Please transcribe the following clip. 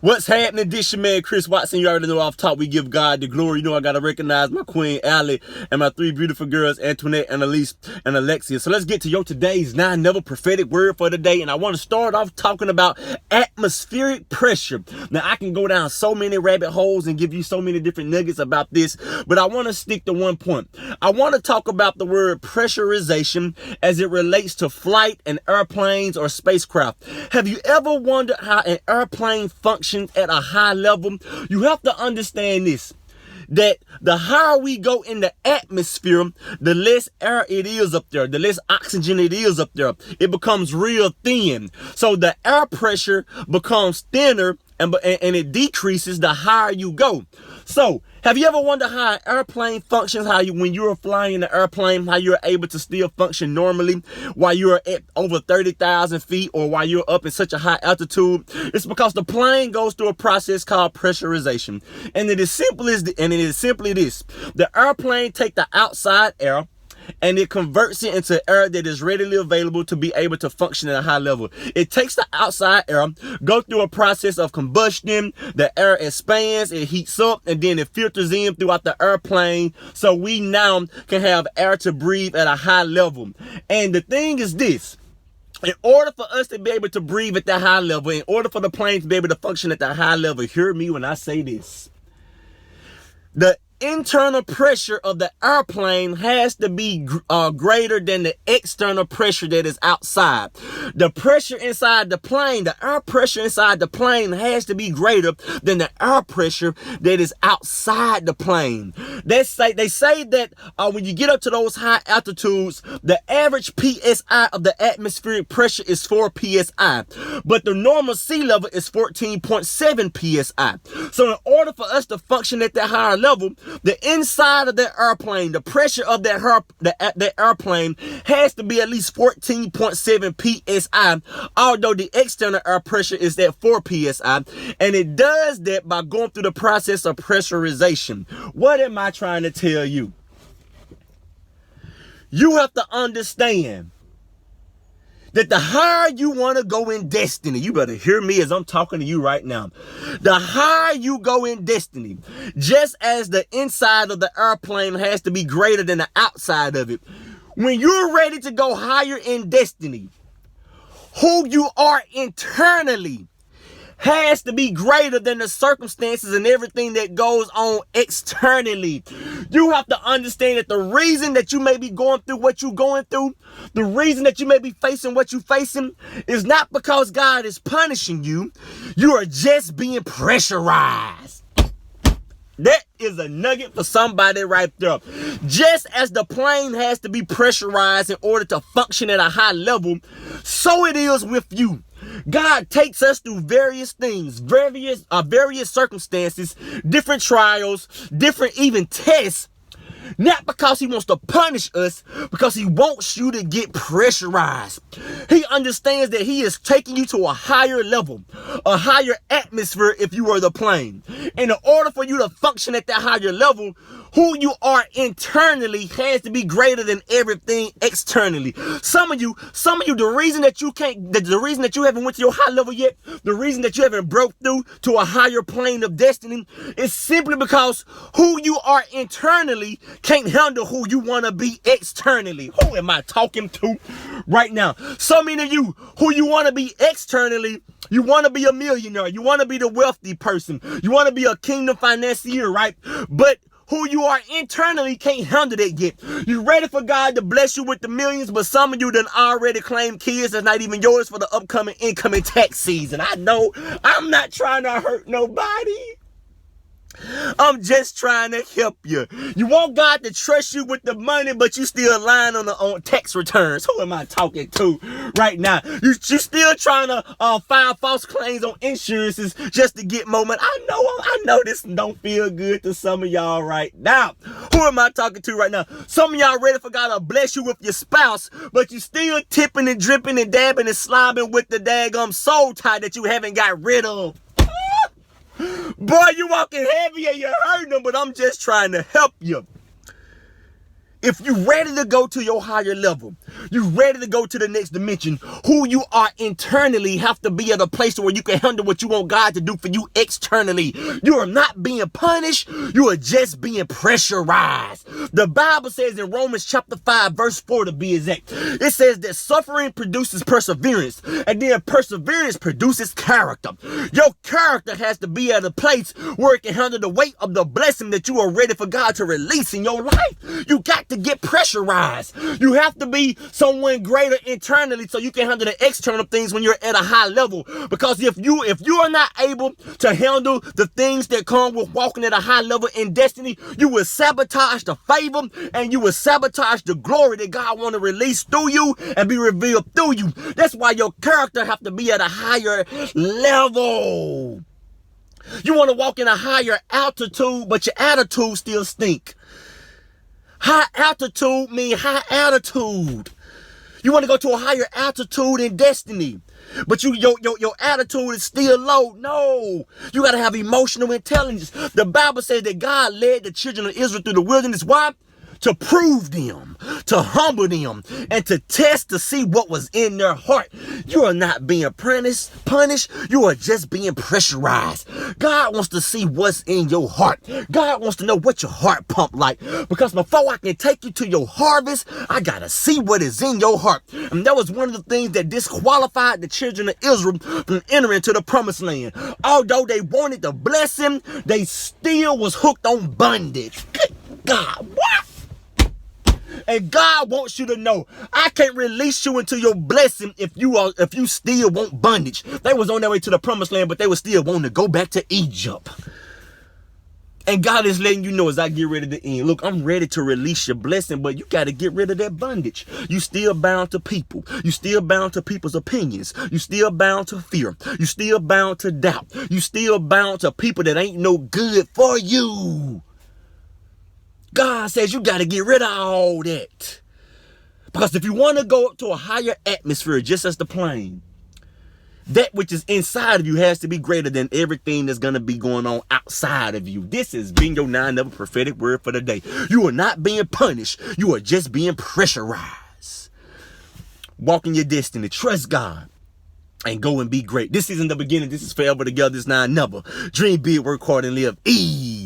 What's happening? This your man Chris Watson. You already know off top we give God the glory. You know I gotta recognize my queen Allie and my three beautiful girls Antoinette, Annalise, and Alexia. So let's get to today's never prophetic word for the day. And I want to start off talking about atmospheric pressure. Now I can go down so many rabbit holes and give you so many different nuggets about this, but I want to stick to one point. I want to talk about the word pressurization as it relates to flight and airplanes or spacecraft. Have you ever wondered how an airplane functions at a high level? You have to understand this, that the higher we go in the atmosphere, the less air it is up there, the less oxygen it is up there. It becomes real thin. So the air pressure becomes thinner and it decreases the higher you go. So have you ever wondered how an airplane functions, when you're flying in the airplane, how you're able to still function normally while you're at over 30,000 feet or while you're up in such a high altitude? It's because the plane goes through a process called pressurization. And it is simply this. The airplane takes the outside air and it converts it into air that is readily available to be able to function at a high level. It takes the outside air, go through a process of combustion, the air expands, it heats up, and then it filters in throughout the airplane, so we now can have air to breathe at a high level. And the thing is this: in order for us to be able to breathe at that high level, in order for the plane to be able to function at that high level, hear me when I say this, the internal pressure of the airplane has to be greater than the external pressure that is outside. The pressure inside the plane, the air pressure inside the plane has to be greater than the air pressure that is outside the plane. They say that when you get up to those high altitudes, the average PSI of the atmospheric pressure is 4 PSI, but the normal sea level is 14.7 PSI. So in order for us to function at that higher level, the inside of that airplane, the pressure of that airplane has to be at least 14.7 PSI, although the external air pressure is at 4 PSI. And it does that by going through the process of pressurization. What am I trying to tell you? You have to understand that the higher you want to go in destiny, you better hear me as I'm talking to you right now. The higher you go in destiny, just as the inside of the airplane has to be greater than the outside of it, when you're ready to go higher in destiny, who you are internally has to be greater than the circumstances and everything that goes on externally. You have to understand that the reason that you may be going through what you're going through, the reason that you may be facing what you're facing, is not because God is punishing you. You are just being pressurized. That is a nugget for somebody right there. Just as the plane has to be pressurized in order to function at a high level, so it is with you. God takes us through various things, various circumstances, different trials, different even tests, not because he wants to punish us, because he wants you to get pressurized. He understands that he is taking you to a higher level, a higher atmosphere if you were the plane. And in order for you to function at that higher level, who you are internally has to be greater than everything externally. Some of you, the reason that you haven't went to your high level yet, the reason that you haven't broke through to a higher plane of destiny is simply because who you are internally can't handle who you want to be externally. Who am I talking to right now? So many of you who you want to be externally, you want to be a millionaire, you want to be the wealthy person, you want to be a kingdom financier, right? But who you are internally can't handle that yet. You're ready for God to bless you with the millions, but some of you done already claimed kids that's not even yours for the upcoming incoming tax season. I know I'm not trying to hurt nobody. I'm just trying to help you. You want God to trust you with the money, but you still lying on tax returns. Who am I talking to right now? You still trying to file false claims on insurances just to get more money. I know this don't feel good to some of y'all right now. Who am I talking to right now? Some of y'all ready for God to bless you with your spouse, but you still tipping and dripping and dabbing and slobbing with the daggum soul tie that you haven't got rid of. Boy, you walking heavy and you're hurting them, but I'm just trying to help you. If you're ready to go to your higher level, you're ready to go to the next dimension, who you are internally have to be at a place where you can handle what you want God to do for you externally. You are not being punished. You are just being pressurized. The Bible says in Romans chapter 5, verse 4 to be exact, it says that suffering produces perseverance, and then perseverance produces character. Your character has to be at a place where it can handle the weight of the blessing that you are ready for God to release in your life. You got to get pressurized. You have to be someone greater internally so you can handle the external things when you're at a high level. Because if you are not able to handle the things that come with walking at a high level in destiny, you will sabotage the favor and you will sabotage the glory that God want to release through you and be revealed through you. That's why your character have to be at a higher level. You want to walk in a higher altitude, but your attitude still stink. High altitude means high attitude. You want to go to a higher altitude in destiny, but your attitude is still low. No, you got to have emotional intelligence. The Bible says that God led the children of Israel through the wilderness. Why? To prove them, to humble them, and to test to see what was in their heart. You are not being punished. You are just being pressurized. God wants to see what's in your heart. God wants to know what your heart pump like. Because before I can take you to your harvest, I got to see what is in your heart. And that was one of the things that disqualified the children of Israel from entering to the promised land. Although they wanted the blessing, they still was hooked on bondage. Good God, what? And God wants you to know, I can't release you into your blessing if you still want bondage. They was on their way to the promised land, but they was still wanting to go back to Egypt. And God is letting you know as I get ready to end, look, I'm ready to release your blessing, but you got to get rid of that bondage. You still bound to people. You still bound to people's opinions. You still bound to fear. You still bound to doubt. You still bound to people that ain't no good for you. God says you got to get rid of all that. Because if you want to go up to a higher atmosphere, just as the plane, that which is inside of you has to be greater than everything that's going to be going on outside of you. This has been your 9-level prophetic word for the day. You are not being punished. You are just being pressurized. Walk in your destiny. Trust God. And go and be great. This isn't the beginning. This is forever together. It's now never. Dream big, work hard, and live easy.